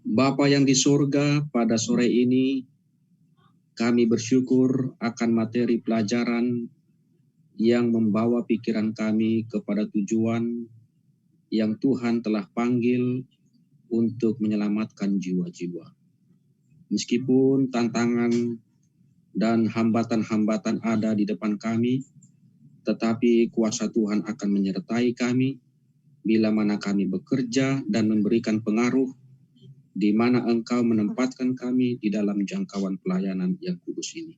Bapa yang di surga, pada sore ini kami bersyukur akan materi pelajaran yang membawa pikiran kami kepada tujuan yang Tuhan telah panggil untuk menyelamatkan jiwa-jiwa. Meskipun tantangan dan hambatan-hambatan ada di depan kami, tetapi kuasa Tuhan akan menyertai kami bila mana kami bekerja dan memberikan pengaruh di mana Engkau menempatkan kami di dalam jangkauan pelayanan yang kudus ini.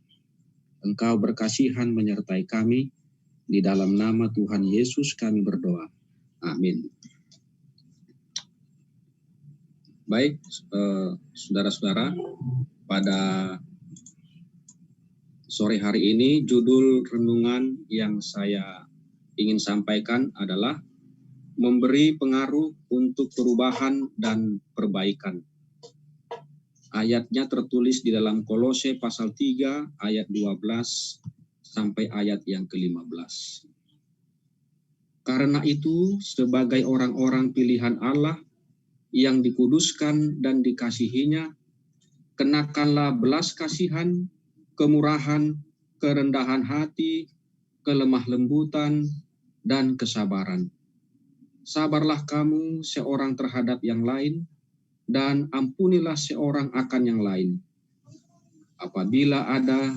Engkau berkasihan menyertai kami, di dalam nama Tuhan Yesus kami berdoa. Amin. Baik, saudara-saudara, pada sore hari ini judul renungan yang saya ingin sampaikan adalah memberi pengaruh untuk perubahan dan perbaikan. Ayatnya tertulis di dalam Kolose pasal 3 ayat 12 sampai ayat yang ke-15. Karena itu, sebagai orang-orang pilihan Allah yang dikuduskan dan dikasihinya, kenakanlah belas kasihan, kemurahan, kerendahan hati, kelemah lembutan, dan kesabaran. Sabarlah kamu seorang terhadap yang lain, dan ampunilah seorang akan yang lain. Apabila ada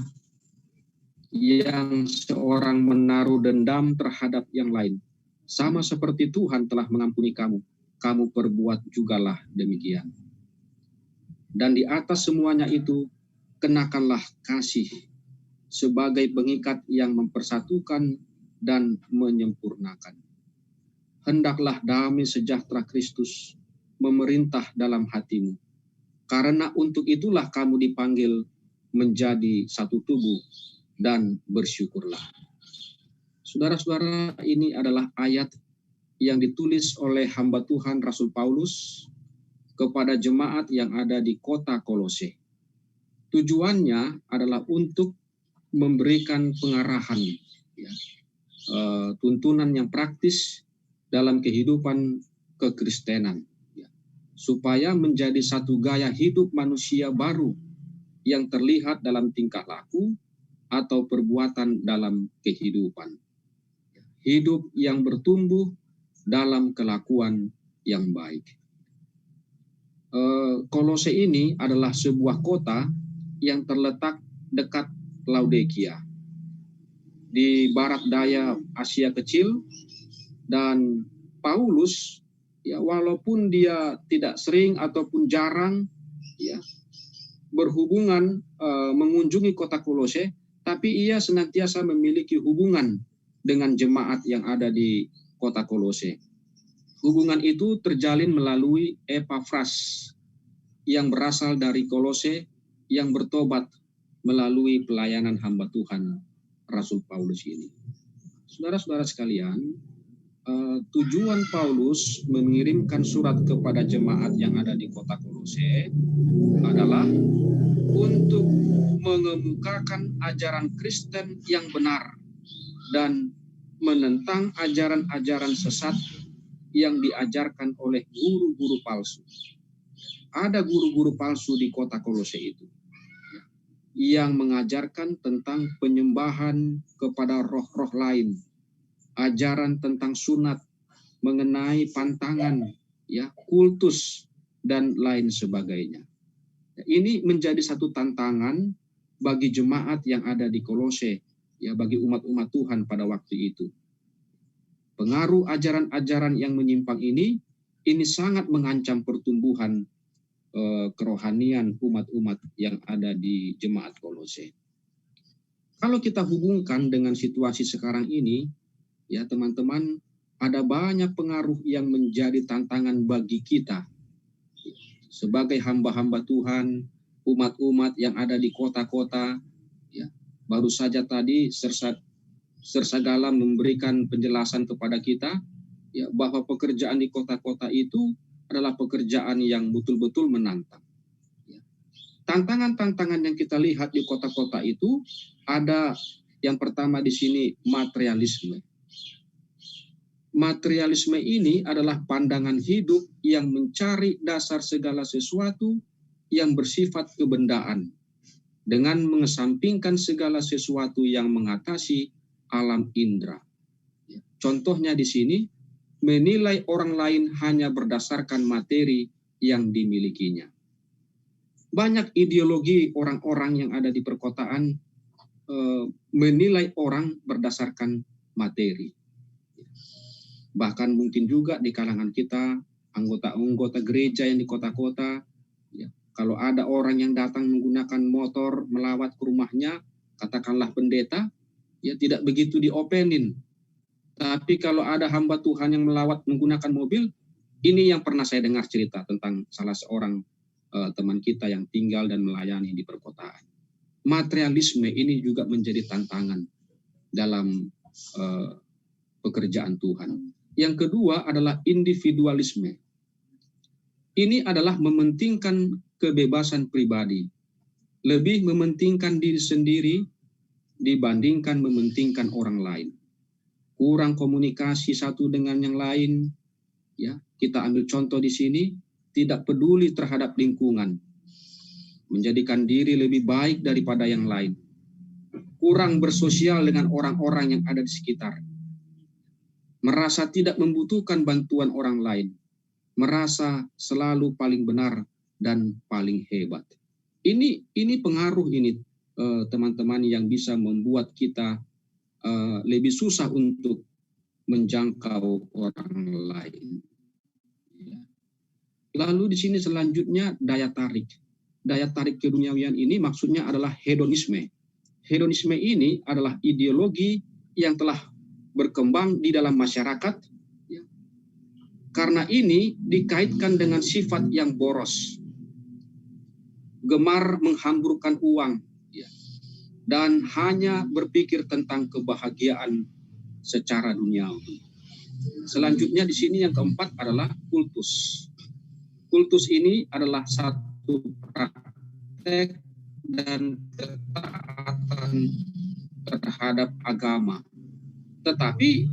yang seorang menaruh dendam terhadap yang lain, sama seperti Tuhan telah mengampuni kamu, kamu perbuat jugalah demikian. Dan di atas semuanya itu, kenakanlah kasih sebagai pengikat yang mempersatukan dan menyempurnakan. Hendaklah damai sejahtera Kristus memerintah dalam hatimu, karena untuk itulah kamu dipanggil menjadi satu tubuh, dan bersyukurlah. Saudara-saudara, ini adalah ayat yang ditulis oleh hamba Tuhan Rasul Paulus kepada jemaat yang ada di kota Kolose. Tujuannya adalah untuk memberikan pengarahan, tuntunan yang praktis dalam kehidupan kekristenan, supaya menjadi satu gaya hidup manusia baru yang terlihat dalam tingkah laku atau perbuatan dalam kehidupan. Hidup yang bertumbuh dalam kelakuan yang baik. Kolose ini adalah sebuah kota yang terletak dekat Laodikia, di barat daya Asia Kecil, dan Paulus, walaupun dia tidak sering ataupun jarang berhubungan mengunjungi kota Kolose, tapi ia senantiasa memiliki hubungan dengan jemaat yang ada di kota Kolose. Hubungan itu terjalin melalui Epafras yang berasal dari Kolose yang bertobat melalui pelayanan hamba Tuhan Rasul Paulus ini. Saudara-saudara sekalian, tujuan Paulus mengirimkan surat kepada jemaat yang ada di kota Kolose adalah untuk mengemukakan ajaran Kristen yang benar dan menentang ajaran-ajaran sesat yang diajarkan oleh guru-guru palsu. Ada guru-guru palsu di kota Kolose itu yang mengajarkan tentang penyembahan kepada roh-roh lain, ajaran tentang sunat, mengenai pantangan, kultus, dan lain sebagainya. Ini menjadi satu tantangan bagi jemaat yang ada di Kolose, bagi umat-umat Tuhan pada waktu itu. Pengaruh ajaran-ajaran yang menyimpang ini sangat mengancam pertumbuhan kerohanian umat-umat yang ada di jemaat Kolose. Kalau kita hubungkan dengan situasi sekarang ini, teman-teman, ada banyak pengaruh yang menjadi tantangan bagi kita sebagai hamba-hamba Tuhan, umat-umat yang ada di kota-kota. Baru saja tadi Sersagala memberikan penjelasan kepada kita bahwa pekerjaan di kota-kota itu adalah pekerjaan yang betul-betul menantang. Tantangan-tantangan yang kita lihat di kota-kota itu ada, yang pertama di sini materialisme. Materialisme ini adalah pandangan hidup yang mencari dasar segala sesuatu yang bersifat kebendaan, dengan mengesampingkan segala sesuatu yang mengatasi alam indera. Contohnya di sini, menilai orang lain hanya berdasarkan materi yang dimilikinya. Banyak ideologi orang-orang yang ada di perkotaan menilai orang berdasarkan materi. Bahkan mungkin juga di kalangan kita, anggota-anggota gereja yang di kota-kota, ya, kalau ada orang yang datang menggunakan motor melawat ke rumahnya, katakanlah pendeta, ya tidak begitu diopenin. Tapi kalau ada hamba Tuhan yang melawat menggunakan mobil, ini yang pernah saya dengar cerita tentang salah seorang teman kita yang tinggal dan melayani di perkotaan. Materialisme ini juga menjadi tantangan dalam pekerjaan Tuhan. Yang kedua adalah individualisme. Ini adalah mementingkan kebebasan pribadi, lebih mementingkan diri sendiri dibandingkan mementingkan orang lain. Kurang komunikasi satu dengan yang lain. Ya, kita ambil contoh di sini, tidak peduli terhadap lingkungan, menjadikan diri lebih baik daripada yang lain. Kurang bersosial dengan orang-orang yang ada di sekitar. Merasa tidak membutuhkan bantuan orang lain, merasa selalu paling benar dan paling hebat. Ini pengaruh ini teman-teman yang bisa membuat kita lebih susah untuk menjangkau orang lain. Lalu di sini selanjutnya daya tarik. Daya tarik keduniawian ini maksudnya adalah hedonisme. Hedonisme ini adalah ideologi yang telah berkembang di dalam masyarakat, ya. Karena ini dikaitkan dengan sifat yang boros, gemar menghamburkan uang, ya, dan hanya berpikir tentang kebahagiaan secara duniawi. Selanjutnya di sini yang keempat adalah kultus. Kultus ini adalah satu praktek dan ketaatan terhadap agama. Tetapi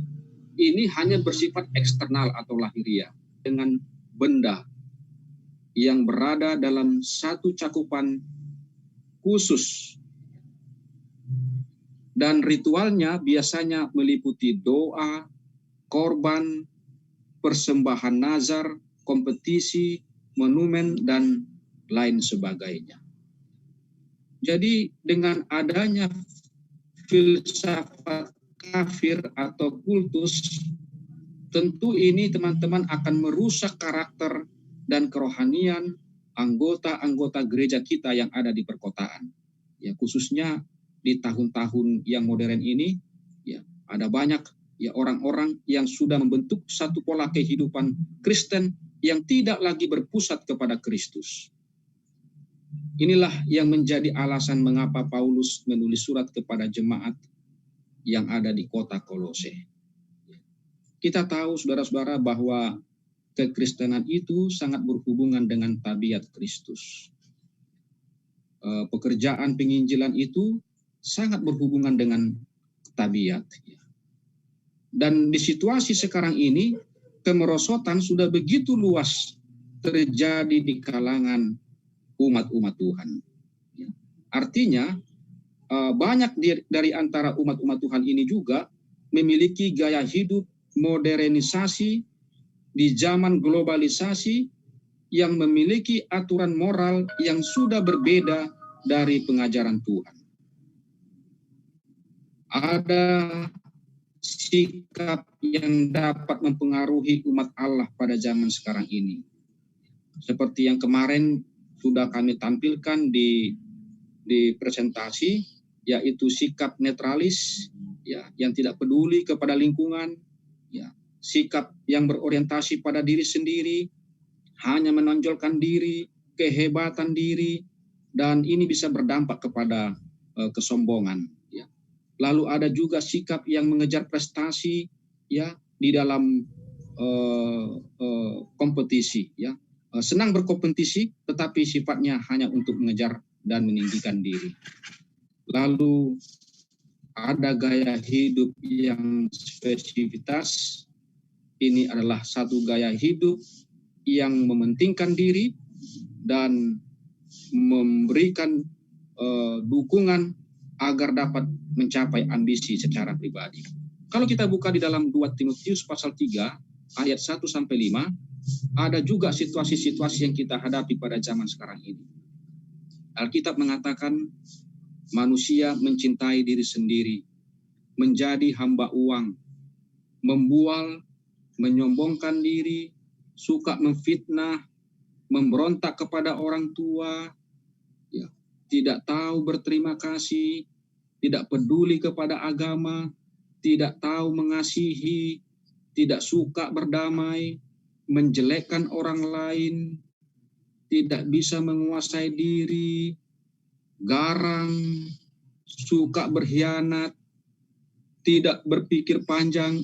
ini hanya bersifat eksternal atau lahiriah dengan benda yang berada dalam satu cakupan khusus. Dan ritualnya biasanya meliputi doa, korban, persembahan nazar, kompetisi, monumen, dan lain sebagainya. Jadi dengan adanya filsafat kafir atau kultus, tentu ini teman-teman akan merusak karakter dan kerohanian anggota-anggota gereja kita yang ada di perkotaan. Ya, khususnya di tahun-tahun yang modern ini, ya, ada banyak ya orang-orang yang sudah membentuk satu pola kehidupan Kristen yang tidak lagi berpusat kepada Kristus. Inilah yang menjadi alasan mengapa Paulus menulis surat kepada jemaat yang ada di kota Kolose. Kita tahu saudara-saudara bahwa kekristenan itu sangat berhubungan dengan tabiat Kristus. Pekerjaan penginjilan itu sangat berhubungan dengan tabiat. Dan di situasi sekarang ini, kemerosotan sudah begitu luas terjadi di kalangan umat-umat Tuhan. Artinya, banyak dari antara umat-umat Tuhan ini juga memiliki gaya hidup modernisasi di zaman globalisasi yang memiliki aturan moral yang sudah berbeda dari pengajaran Tuhan. Ada sikap yang dapat mempengaruhi umat Allah pada zaman sekarang ini. Seperti yang kemarin sudah kami tampilkan di presentasi, yaitu sikap netralis, ya, yang tidak peduli kepada lingkungan, ya, sikap yang berorientasi pada diri sendiri, hanya menonjolkan diri, kehebatan diri, dan ini bisa berdampak kepada kesombongan. Ya. Lalu ada juga sikap yang mengejar prestasi, ya, di dalam kompetisi, ya, senang berkompetisi, tetapi sifatnya hanya untuk mengejar dan meninggikan diri. Lalu ada gaya hidup yang spesifitas, ini adalah satu gaya hidup yang mementingkan diri dan memberikan dukungan agar dapat mencapai ambisi secara pribadi. Kalau kita buka di dalam 2 Timotius pasal 3 ayat 1 sampai 5, ada juga situasi-situasi yang kita hadapi pada zaman sekarang ini. Alkitab mengatakan manusia mencintai diri sendiri, menjadi hamba uang, membual, menyombongkan diri, suka memfitnah, memberontak kepada orang tua, ya, tidak tahu berterima kasih, tidak peduli kepada agama, tidak tahu mengasihi, tidak suka berdamai, menjelekkan orang lain, tidak bisa menguasai diri, garang, suka berkhianat, tidak berpikir panjang,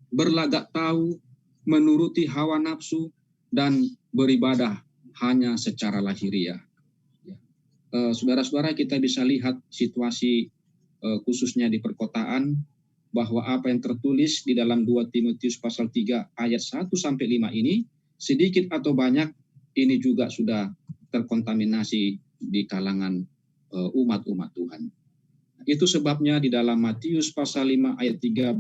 berlagak tahu, menuruti hawa nafsu, dan beribadah hanya secara lahiriah. Saudara-saudara, kita bisa lihat situasi khususnya di perkotaan, bahwa apa yang tertulis di dalam 2 Timotius pasal 3 ayat 1 sampai 5 ini, sedikit atau banyak ini juga sudah terkontaminasi di kalangan umat-umat Tuhan. Itu sebabnya di dalam Matius pasal 5 ayat 13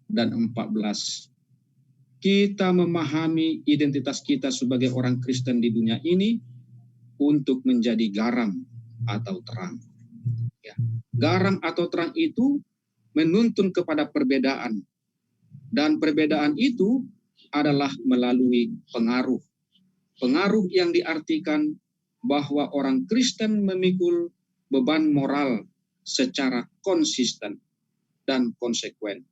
dan 14, kita memahami identitas kita sebagai orang Kristen di dunia ini untuk menjadi garam atau terang. Ya. Garam atau terang itu menuntun kepada perbedaan. Dan perbedaan itu adalah melalui pengaruh. Pengaruh yang diartikan bahwa orang Kristen memikul beban moral secara konsisten dan konsekuen.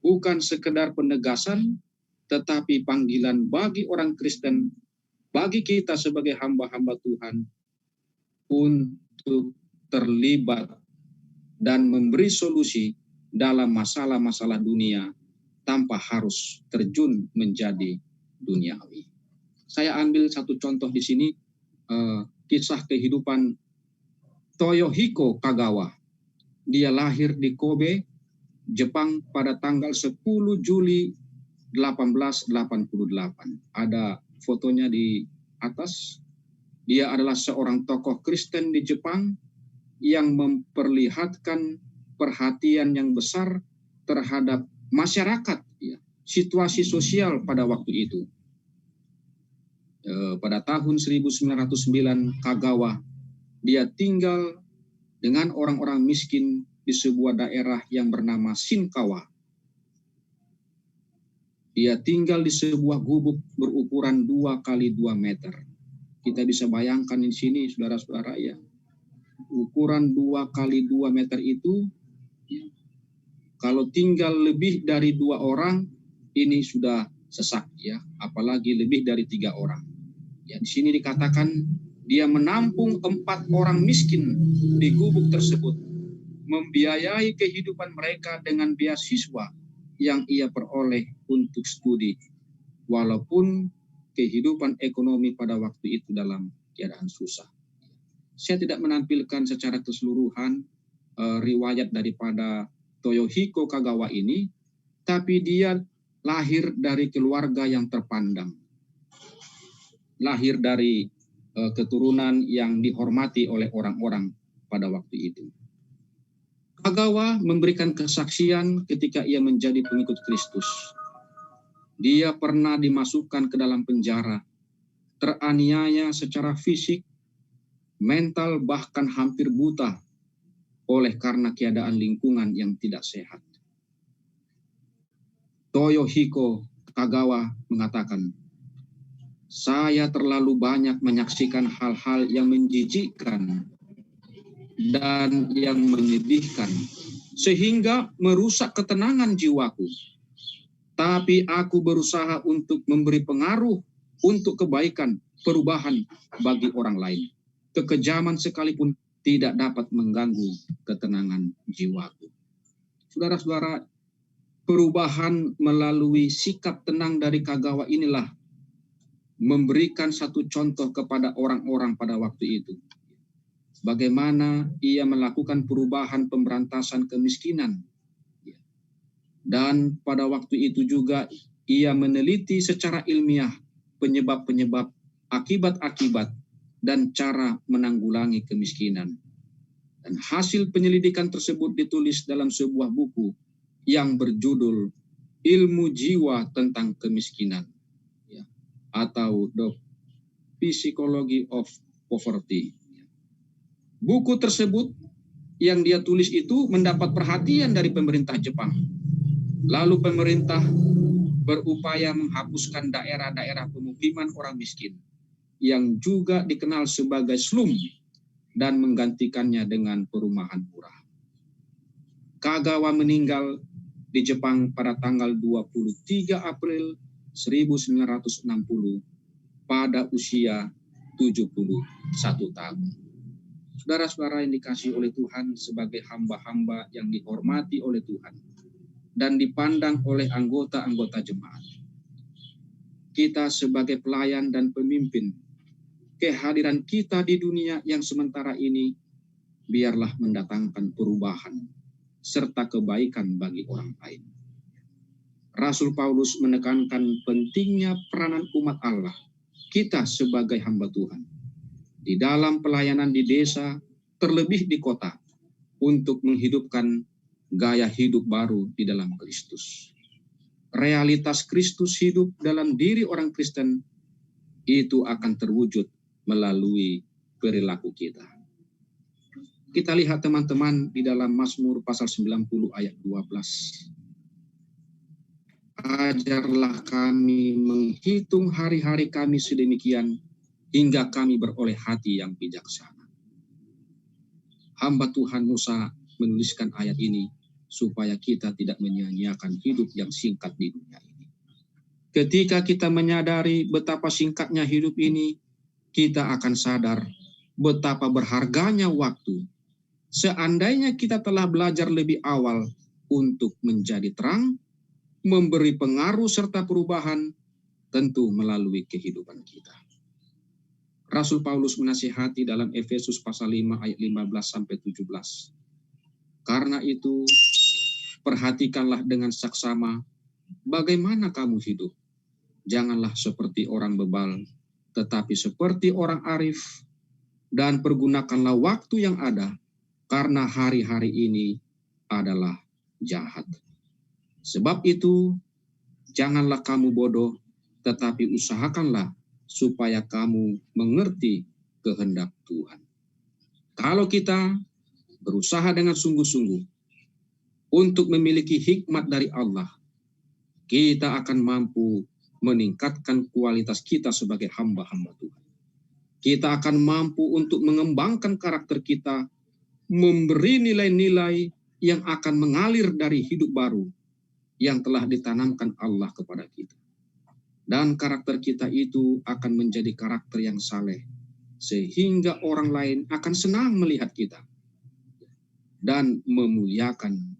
Bukan sekedar penegasan, tetapi panggilan bagi orang Kristen, bagi kita sebagai hamba-hamba Tuhan, untuk terlibat dan memberi solusi dalam masalah-masalah dunia tanpa harus terjun menjadi duniawi. Saya ambil satu contoh di sini, kisah kehidupan Toyohiko Kagawa. Dia lahir di Kobe, Jepang pada tanggal 10 Juli 1888. Ada fotonya di atas. Dia adalah seorang tokoh Kristen di Jepang yang memperlihatkan perhatian yang besar terhadap masyarakat, ya, situasi sosial pada waktu itu. Pada tahun 1909, Kagawa, dia tinggal dengan orang-orang miskin di sebuah daerah yang bernama Shinkawa. Dia tinggal di sebuah gubuk berukuran 2 kali 2 meter. Kita bisa bayangkan di sini, saudara-saudara, ya. Ukuran 2 kali 2 meter itu, kalau tinggal lebih dari 2 orang, ini sudah sesak, ya. Apalagi lebih dari 3 orang. Ya, di sini dikatakan dia menampung 4 orang miskin di gubuk tersebut, membiayai kehidupan mereka dengan beasiswa yang ia peroleh untuk studi, walaupun kehidupan ekonomi pada waktu itu dalam keadaan susah. Saya tidak menampilkan secara keseluruhan riwayat daripada Toyohiko Kagawa ini, tapi dia lahir dari keluarga yang terpandang, lahir dari keturunan yang dihormati oleh orang-orang pada waktu itu. Kagawa memberikan kesaksian ketika ia menjadi pengikut Kristus. Dia pernah dimasukkan ke dalam penjara, teraniaya secara fisik, mental, bahkan hampir buta oleh karena keadaan lingkungan yang tidak sehat. Toyohiko Kagawa mengatakan, saya terlalu banyak menyaksikan hal-hal yang menjijikkan dan yang menyedihkan, sehingga merusak ketenangan jiwaku. Tapi aku berusaha untuk memberi pengaruh untuk kebaikan, perubahan bagi orang lain. Kekejaman sekalipun tidak dapat mengganggu ketenangan jiwaku. Saudara-saudara, perubahan melalui sikap tenang dari Kagawa inilah memberikan satu contoh kepada orang-orang pada waktu itu. Bagaimana ia melakukan perubahan pemberantasan kemiskinan. Dan pada waktu itu juga ia meneliti secara ilmiah penyebab-penyebab, akibat-akibat, dan cara menanggulangi kemiskinan. Dan hasil penyelidikan tersebut ditulis dalam sebuah buku yang berjudul Ilmu Jiwa tentang Kemiskinan, ya, atau The Psychology of Poverty. Buku tersebut yang dia tulis itu mendapat perhatian dari pemerintah Jepang. Lalu pemerintah berupaya menghapuskan daerah-daerah pemukiman orang miskin yang juga dikenal sebagai slum dan menggantikannya dengan perumahan murah. Kagawa meninggal di Jepang pada tanggal 23 April 1960 pada usia 71 tahun. Saudara-saudara yang dikasihi oleh Tuhan, sebagai hamba-hamba yang dihormati oleh Tuhan dan dipandang oleh anggota-anggota jemaat, kita sebagai pelayan dan pemimpin, kehadiran kita di dunia yang sementara ini biarlah mendatangkan perubahan serta kebaikan bagi orang lain. Rasul Paulus menekankan pentingnya peranan umat Allah, kita sebagai hamba Tuhan, di dalam pelayanan di desa, terlebih di kota, untuk menghidupkan gaya hidup baru di dalam Kristus. Realitas Kristus hidup dalam diri orang Kristen itu akan terwujud melalui perilaku kita. Kita lihat teman-teman di dalam Mazmur pasal 90 ayat 12. Ajarlah kami menghitung hari-hari kami sedemikian hingga kami beroleh hati yang bijaksana. Hamba Tuhan Musa menuliskan ayat ini supaya kita tidak menyia-nyiakan hidup yang singkat di dunia ini. Ketika kita menyadari betapa singkatnya hidup ini, kita akan sadar betapa berharganya waktu. Seandainya kita telah belajar lebih awal untuk menjadi terang, memberi pengaruh serta perubahan, tentu melalui kehidupan kita. Rasul Paulus menasihati dalam Efesus pasal 5 ayat 15-17. Karena itu, perhatikanlah dengan saksama bagaimana kamu hidup. Janganlah seperti orang bebal, tetapi seperti orang arif, dan pergunakanlah waktu yang ada, karena hari-hari ini adalah jahat. Sebab itu, janganlah kamu bodoh, tetapi usahakanlah supaya kamu mengerti kehendak Tuhan. Kalau kita berusaha dengan sungguh-sungguh untuk memiliki hikmat dari Allah, kita akan mampu meningkatkan kualitas kita sebagai hamba-hamba Tuhan. Kita akan mampu untuk mengembangkan karakter kita, memberi nilai-nilai yang akan mengalir dari hidup baru yang telah ditanamkan Allah kepada kita. Dan karakter kita itu akan menjadi karakter yang saleh, sehingga orang lain akan senang melihat kita dan memuliakan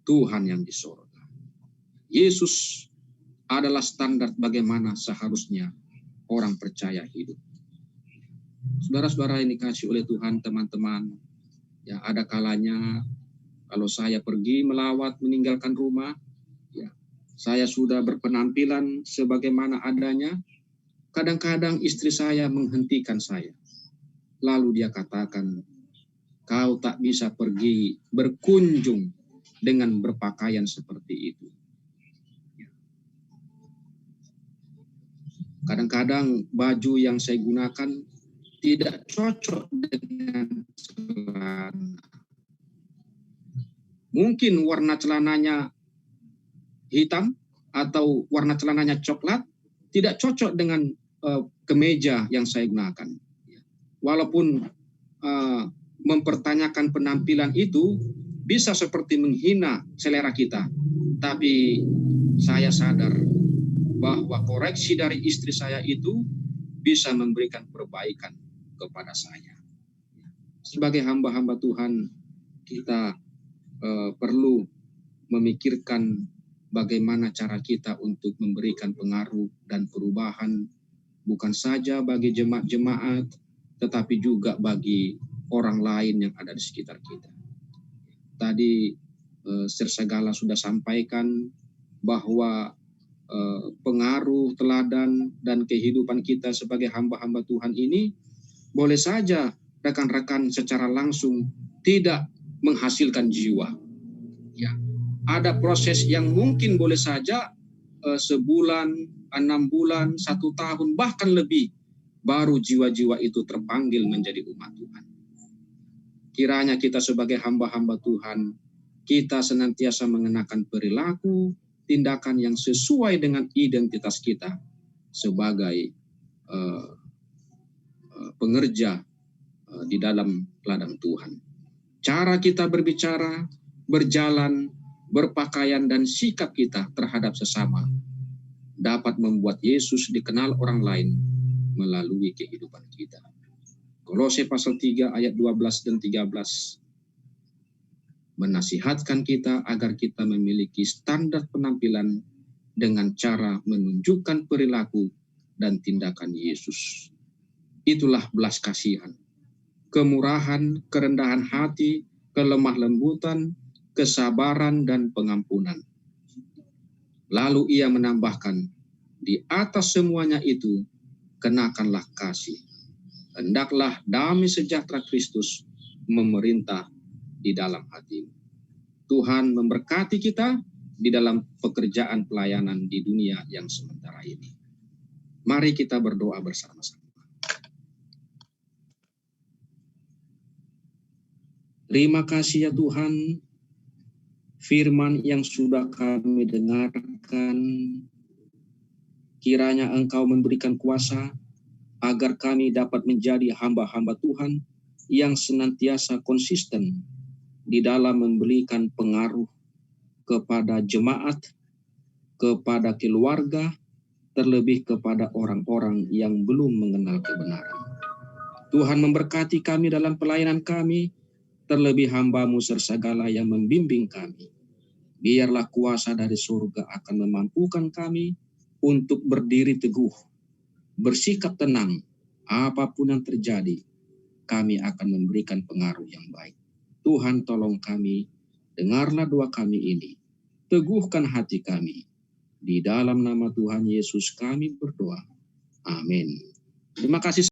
Tuhan yang di sorga. Yesus adalah standar bagaimana seharusnya orang percaya hidup. Saudara-saudara yang dikasihi oleh Tuhan, teman-teman, ya ada kalanya kalau saya pergi melawat meninggalkan rumah, ya saya sudah berpenampilan sebagaimana adanya. Kadang-kadang istri saya menghentikan saya. Lalu dia katakan, kau tak bisa pergi berkunjung dengan berpakaian seperti itu. Kadang-kadang baju yang saya gunakan tidak cocok dengan celana. Mungkin warna celananya hitam atau warna celananya coklat, tidak cocok dengan kemeja yang saya gunakan. Walaupun mempertanyakan penampilan itu bisa seperti menghina selera kita, tapi saya sadar bahwa koreksi dari istri saya itu bisa memberikan perbaikan kepada saya. Sebagai hamba-hamba Tuhan, kita perlu memikirkan bagaimana cara kita untuk memberikan pengaruh dan perubahan bukan saja bagi jemaat-jemaat, tetapi juga bagi orang lain yang ada di sekitar kita. Tadi Sersagala sudah sampaikan bahwa pengaruh, teladan, dan kehidupan kita sebagai hamba-hamba Tuhan ini boleh saja rekan-rekan secara langsung tidak menghasilkan jiwa. Ya, ada proses yang mungkin boleh saja sebulan, 6 bulan, 1 tahun, bahkan lebih, baru jiwa-jiwa itu terpanggil menjadi umat Tuhan. Kiranya kita sebagai hamba-hamba Tuhan, kita senantiasa mengenakan perilaku, tindakan yang sesuai dengan identitas kita sebagai pengerja di dalam ladang Tuhan. Cara kita berbicara, berjalan, berpakaian, dan sikap kita terhadap sesama dapat membuat Yesus dikenal orang lain melalui kehidupan kita. Kolose pasal 3 ayat 12 dan 13 menasihatkan kita agar kita memiliki standar penampilan dengan cara menunjukkan perilaku dan tindakan Yesus. Itulah belas kasihan, kemurahan, kerendahan hati, kelemah lembutan, kesabaran, dan pengampunan. Lalu ia menambahkan, di atas semuanya itu, kenakanlah kasih. Hendaklah damai sejahtera Kristus memerintah di dalam hatimu. Tuhan memberkati kita di dalam pekerjaan pelayanan di dunia yang sementara ini. Mari kita berdoa bersama-sama. Terima kasih ya Tuhan, firman yang sudah kami dengarkan, kiranya Engkau memberikan kuasa agar kami dapat menjadi hamba-hamba Tuhan yang senantiasa konsisten di dalam memberikan pengaruh kepada jemaat, kepada keluarga, terlebih kepada orang-orang yang belum mengenal kebenaran. Tuhan memberkati kami dalam pelayanan kami, terlebih hamba-Mu Sersagala yang membimbing kami. Biarlah kuasa dari surga akan memampukan kami untuk berdiri teguh, bersikap tenang, apapun yang terjadi, kami akan memberikan pengaruh yang baik. Tuhan tolong kami, dengarlah doa kami ini, teguhkan hati kami. Di dalam nama Tuhan Yesus kami berdoa. Amin. Terima kasih.